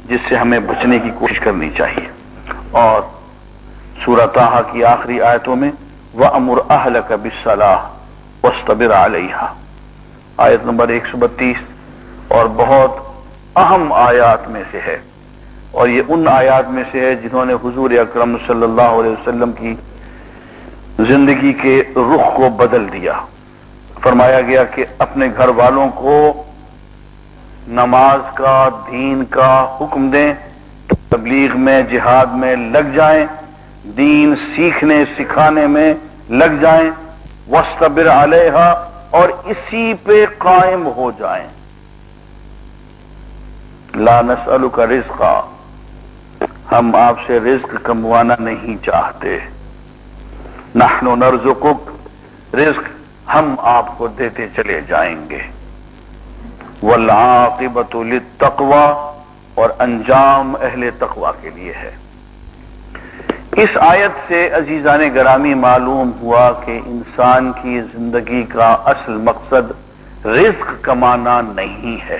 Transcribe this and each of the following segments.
जिससे हमें बचने की कोशिश करनी चाहिए। और सूरह ताहा की आखिरी आयतों में वअमुर अहलक बिस्सलाह वस्तबिर अलैहा, आयत नंबर 132 और बहुत अहम आयात में से है, और ये उन आयात में से है जिन्होंने हुजूर अकरम सल्लल्लाहु अलैहि वसल्लम की जिंदगी के रुख को बदल दिया। फरमाया गया कि अपने घर वालों को नमाज का, दीन का हुक्म दें, तबलीग में, जिहाद में लग जाएं, दीन सीखने सिखाने में लग जाएं, वस्तबिर अलैहा, और इसी पे कायम हो जाएं। ला नसअलुका रिज़्क़ा, हम आपसे रिज्क कमवाना नहीं चाहते। नहनु नर्ज़ुकुक, रिज्क हम आपको देते चले जाएंगे। वल आक़िबतु लित्तक़वा, और अंजाम अहले तक़वा के लिए है। इस आयत से अजीज़ान गिरामी मालूम हुआ कि इंसान की जिंदगी का असल मकसद रिज्क कमाना नहीं है।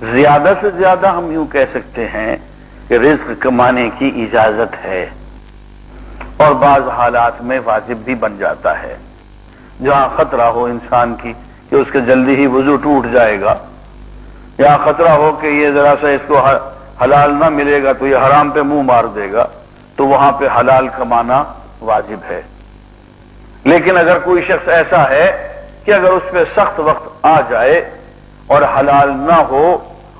ज्यादा से ज्यादा हम यूं कह सकते हैं कि रिज्क कमाने की इजाजत है, और बाज हालात में वाजिब भी बन जाता है। जहां खतरा हो इंसान की कि उसके जल्दी ही वजू टूट जाएगा, या खतरा हो कि ये जरा सा इसको हलाल ना मिलेगा तो ये हराम पे मुंह मार देगा, तो वहां पे हलाल कमाना वाजिब है। लेकिन अगर कोई शख्स ऐसा है कि अगर उस पर सख्त वक्त आ जाए और हलाल ना हो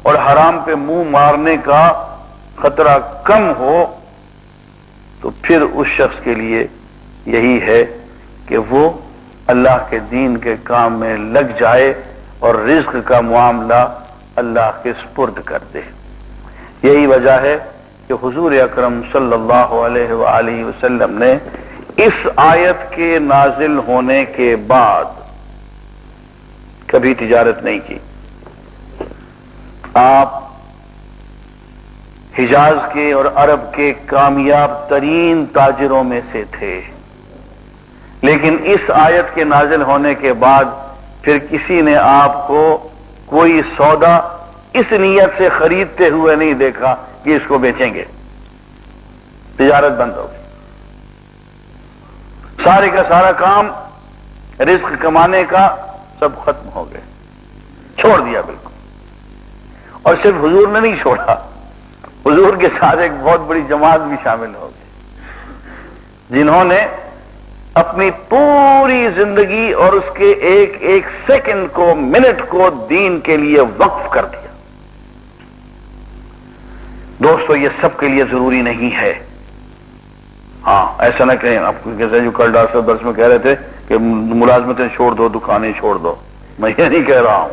और हराम पे मुंह मारने का खतरा कम हो, तो फिर उस शख्स के लिए यही है कि वो अल्लाह के दीन के काम में लग जाए और रिज्क का मामला अल्लाह के सुपुर्द कर दे। यही वजह है कि हुजूर अकरम सल्लल्लाहु अलैहि वसल्लम ने इस आयत के नाजिल होने के बाद कभी तिजारत नहीं की। आप हिजाज के और अरब के कामयाब तरीन ताजिरों में से थे, लेकिन इस आयत के नाजिल होने के बाद फिर किसी ने आपको कोई सौदा इस नियत से खरीदते हुए नहीं देखा कि इसको बेचेंगे। तिजारत बंद हो गई, सारे का सारा काम रिस्क कमाने का सब खत्म हो गए, छोड़ दिया बिल्कुल। और सिर्फ हुजूर ने नहीं छोड़ा, हुजूर के साथ एक बहुत बड़ी जमात भी शामिल हो गई, जिन्होंने अपनी पूरी जिंदगी और उसके एक एक सेकंड को, मिनट को दीन के लिए वक्फ कर दिया। दोस्तों, ये सबके लिए जरूरी नहीं है। हाँ, ऐसा ना कहें आपको, जैसे जो कल डॉक्टर साहब दर्स में कह रहे थे कि मुलाजमतें छोड़ दो, दुकानें छोड़ दो, मैं ये नहीं कह रहा हूं,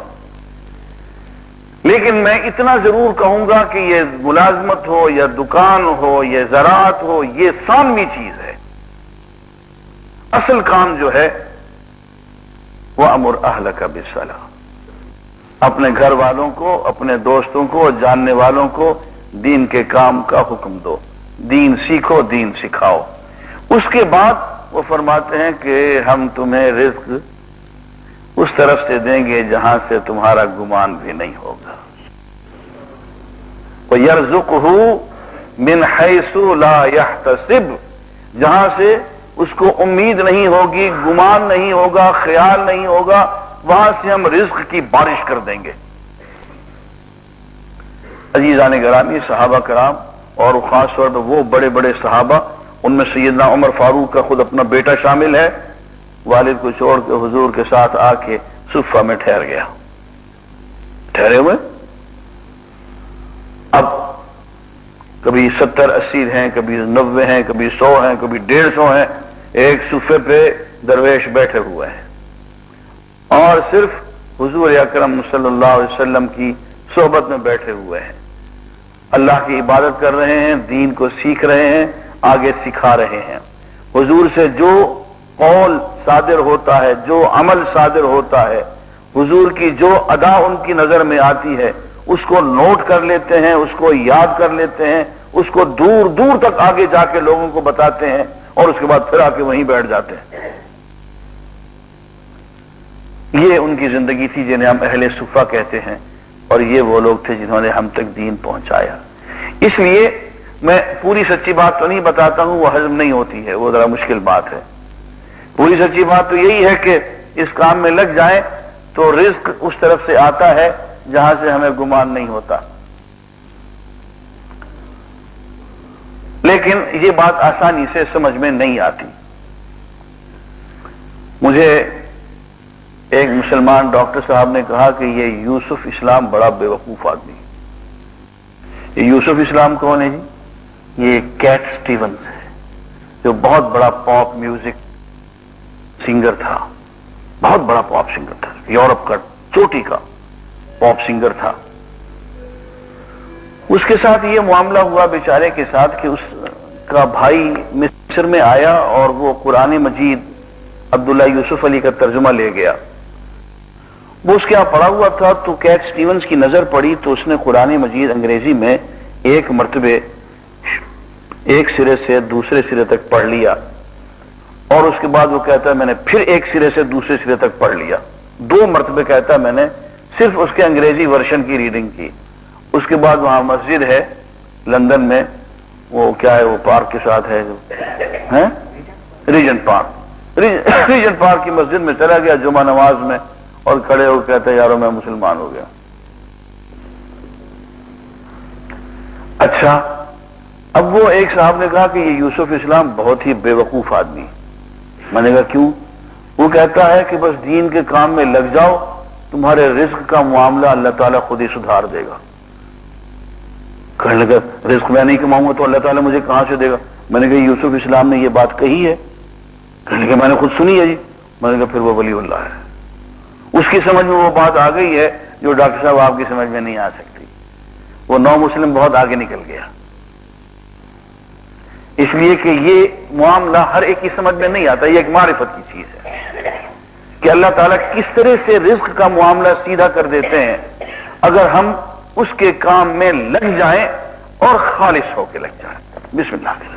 लेकिन मैं इतना जरूर कहूंगा कि ये मुलाजमत हो या दुकान हो या ज़राअत हो, ये सानवी चीज है। असल काम जो है वह अमुर अहलक बिस्सलाह, अपने घर वालों को, अपने दोस्तों को, जानने वालों को दीन के काम का हुक्म दो, दीन सीखो, दीन सिखाओ। उसके बाद वो फरमाते हैं कि हम तुम्हें रिज्क उस तरफ से देंगे जहां से तुम्हारा गुमान भी नहीं होगा। वयर्ज़ुक़हु मिन हैसु ला यहतसिब, जहां से उसको उम्मीद नहीं होगी, गुमान नहीं होगा, ख्याल नहीं होगा, वहां से हम रिज्क की बारिश कर देंगे। अजीज़ान गिरामी, सहाबा कराम और खास तौर पर वो बड़े बड़े सहाबा, उनमें सैयदना उमर फारूक का खुद अपना बेटा शामिल है, वालिद को छोड़ के हुजूर के साथ आके सुफ़ा में ठहर गया। ठहरे हुए अब कभी 70-80 हैं, कभी 90 हैं, कभी 100 हैं, कभी 150 हैं, एक सुफ़े पे दरवेश बैठे हुए हैं और सिर्फ हुजूर अकरम सल्लल्लाहु अलैहि वसल्लम की सोहबत में बैठे हुए हैं, अल्लाह की इबादत कर रहे हैं, दीन को सीख रहे हैं, आगे सिखा रहे हैं। हुजूर से जो कौल सादिर होता है, जो अमल सादिर होता है, हुजूर की जो अदा उनकी नजर में आती है, उसको नोट कर लेते हैं, उसको याद कर लेते हैं, उसको दूर दूर तक आगे जाके लोगों को बताते हैं और उसके बाद फिर आके वहीं बैठ जाते हैं। ये उनकी जिंदगी थी जिन्हें हम अहले सुफ़ा कहते हैं, اور یہ وہ لوگ تھے جنہوں نے ہم تک دین پہنچایا. اس لیے میں پوری سچی بات تو نہیں بتاتا ہوں، وہ ہضم نہیں ہوتی ہے، وہ ذرا مشکل بات ہے. پوری سچی بات تو یہی ہے کہ اس کام میں لگ جائیں تو رزق اس طرف سے آتا ہے جہاں سے ہمیں گمان نہیں ہوتا. لیکن یہ بات آسانی سے سمجھ میں نہیں آتی. مجھے ایک مسلمان ڈاکٹر صاحب نے کہا کہ یہ یوسف اسلام بڑا بے وقوف آدمی. یہ یوسف اسلام کون ہے جی؟ یہ کیٹ سٹیونز ہے، جو بہت بڑا پاپ میوزک سنگر تھا، بہت بڑا پاپ سنگر تھا، یورپ کا چوٹی کا پاپ سنگر تھا. اس کے ساتھ یہ معاملہ ہوا بیچارے کے ساتھ کہ اس کا بھائی مصر میں آیا اور وہ قرآن مجید عبداللہ یوسف علی کا ترجمہ لے گیا. وہ اس کے یہاں پڑھا ہوا تھا تو کیٹ سٹیونز کی نظر پڑی تو اس نے قرآن مجید انگریزی میں ایک مرتبہ ایک سرے سے دوسرے سرے تک پڑھ لیا، اور اس کے بعد وہ کہتا ہے میں نے پھر ایک سرے سے دوسرے سرے تک پڑھ لیا. 2 مرتبہ کہتا ہے میں نے صرف اس کے انگریزی ورژن کی ریڈنگ کی. اس کے بعد وہاں مسجد ہے لندن میں، وہ کیا ہے وہ پارک کے ساتھ ہے ریجنٹ پارک، ریجنٹ پارک کی مسجد میں چلا گیا جمعہ نماز میں اور کھڑے ہو کہتے ہیں یارو میں مسلمان ہو گیا. اچھا، اب وہ ایک صاحب نے کہا کہ یہ یوسف اسلام بہت ہی بے وقوف آدمی. میں نے کہا کیوں؟ وہ کہتا ہے کہ بس دین کے کام میں لگ جاؤ، تمہارے رزق کا معاملہ اللہ تعالیٰ خود ہی سدھار دے گا. کہنے لگا رزق میں نہیں کماؤں گا تو اللہ تعالیٰ مجھے کہاں سے دے گا؟ میں نے کہا یوسف اسلام نے یہ بات کہی ہے؟ کہنے لگا میں نے خود سنی ہے جی. میں نے کہا پھر وہ ولی اللہ ہے. اس کی سمجھ میں وہ بات آ گئی ہے جو ڈاکٹر صاحب آپ کی سمجھ میں نہیں آ سکتی. وہ نو مسلم بہت آگے نکل گیا، اس لیے کہ یہ معاملہ ہر ایک کی سمجھ میں نہیں آتا. یہ ایک معرفت کی چیز ہے کہ اللہ تعالیٰ کس طرح سے رزق کا معاملہ سیدھا کر دیتے ہیں اگر ہم اس کے کام میں لگ جائیں اور خالص ہو کے لگ جائیں. بسم اللہ.